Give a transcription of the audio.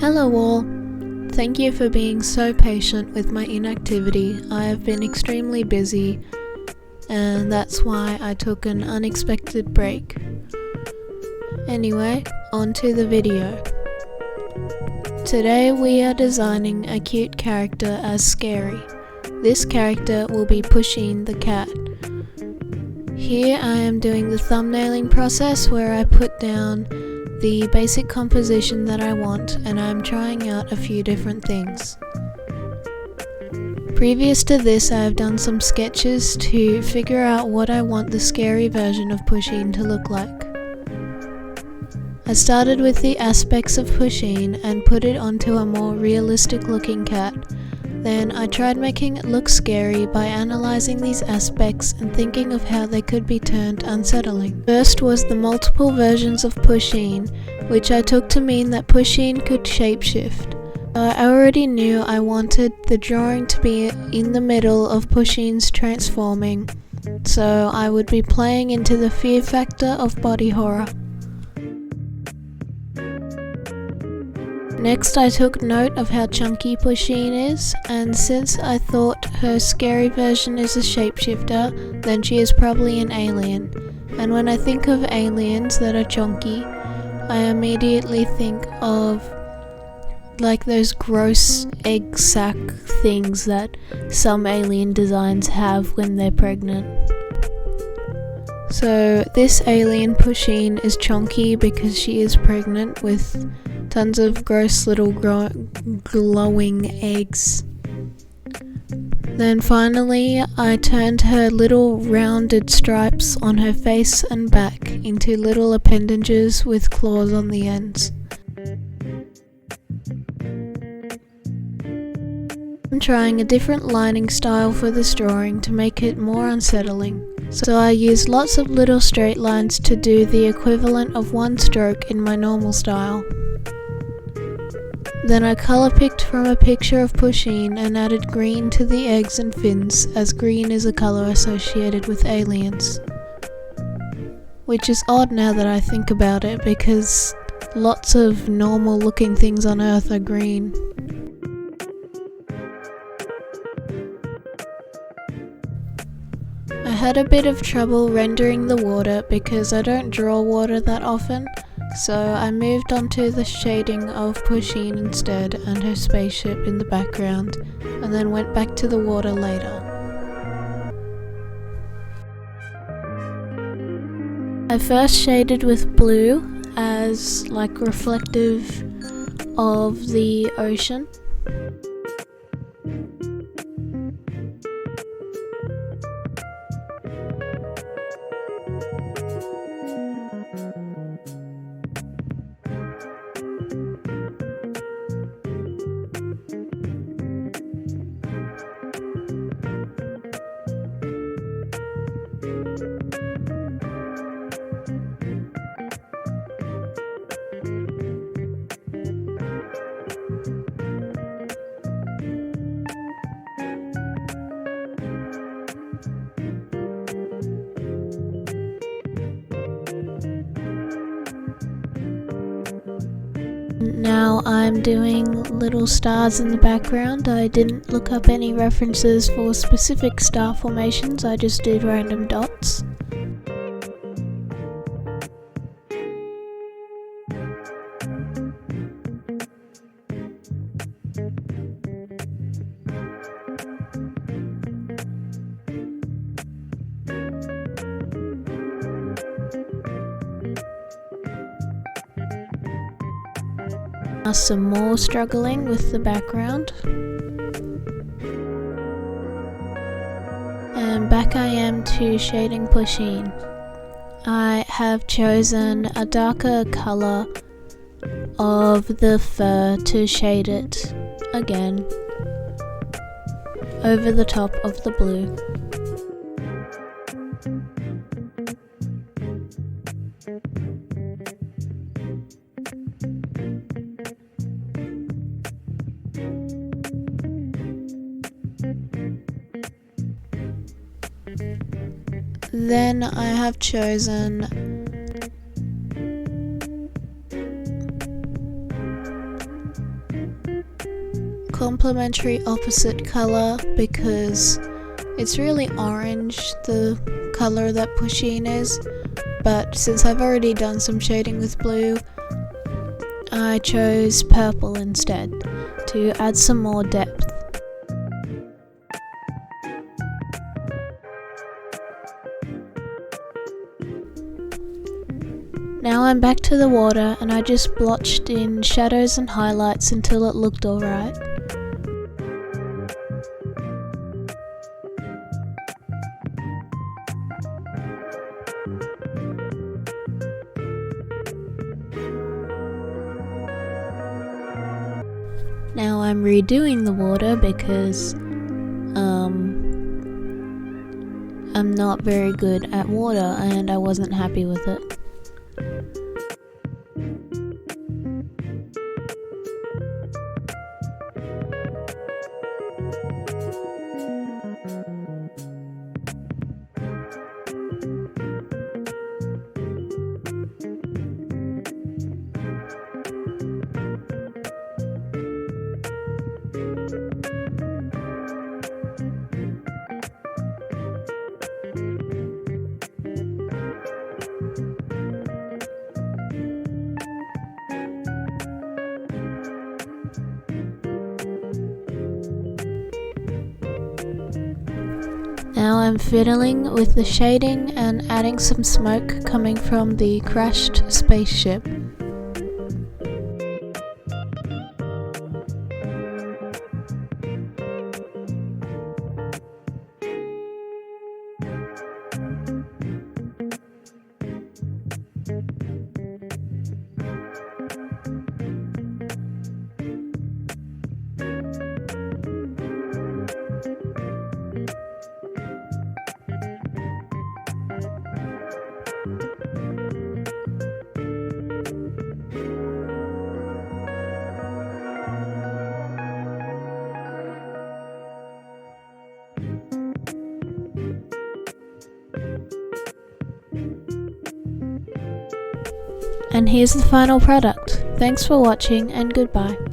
Hello all! Thank you for being so patient with my inactivity. I have been extremely busy and that's why I took an unexpected break. Anyway, on to the video. Today we are designing a cute character as Scary. This character will be Pusheen the cat. Here I am doing the thumbnailing process where I put down the basic composition that I want and I'm trying out a few different things. Previous to this I have done some sketches to figure out what I want the scary version of Pusheen to look like. I started with the aspects of Pusheen and put it onto a more realistic looking cat. Then I tried making it look scary by analysing these aspects and thinking of how they could be turned unsettling. First was the multiple versions of Pusheen, which I took to mean that Pusheen could shapeshift. I already knew I wanted the drawing to be in the middle of Pusheen's transforming, so I would be playing into the fear factor of body horror. Next I took note of how chunky Pusheen is, and since I thought her scary version is a shapeshifter, then she is probably an alien. And when I think of aliens that are chunky, I immediately think of like those gross egg sac things that some alien designs have when they're pregnant. So this alien Pusheen is chunky because she is pregnant with tons of gross little glowing eggs. Then finally I turned her little rounded stripes on her face and back into little appendages with claws on the ends. I'm trying a different lining style for this drawing to make it more unsettling. So I used lots of little straight lines to do the equivalent of one stroke in my normal style. Then I colour picked from a picture of Pusheen and added green to the eggs and fins, as green is a colour associated with aliens. Which is odd now that I think about it, because lots of normal looking things on Earth are green. I had a bit of trouble rendering the water because I don't draw water that often, so I moved on to the shading of Pusheen instead and her spaceship in the background, and then went back to the water later. I first shaded with blue as like reflective of the ocean. Now I'm doing little stars in the background. I didn't look up any references for specific star formations, I just did random dots. Now some more struggling with the background. And back I am to shading Pusheen. I have chosen a darker colour of the fur to shade it again over the top of the blue. Then I have chosen complementary opposite colour because it's really orange, the colour that Pusheen is, but since I've already done some shading with blue, I chose purple instead to add some more depth. Now I'm back to the water and I just blotched in shadows and highlights until it looked alright. Now I'm redoing the water because I'm not very good at water and I wasn't happy with it. Now I'm fiddling with the shading and adding some smoke coming from the crashed spaceship. And here's the final product. Thanks for watching and goodbye.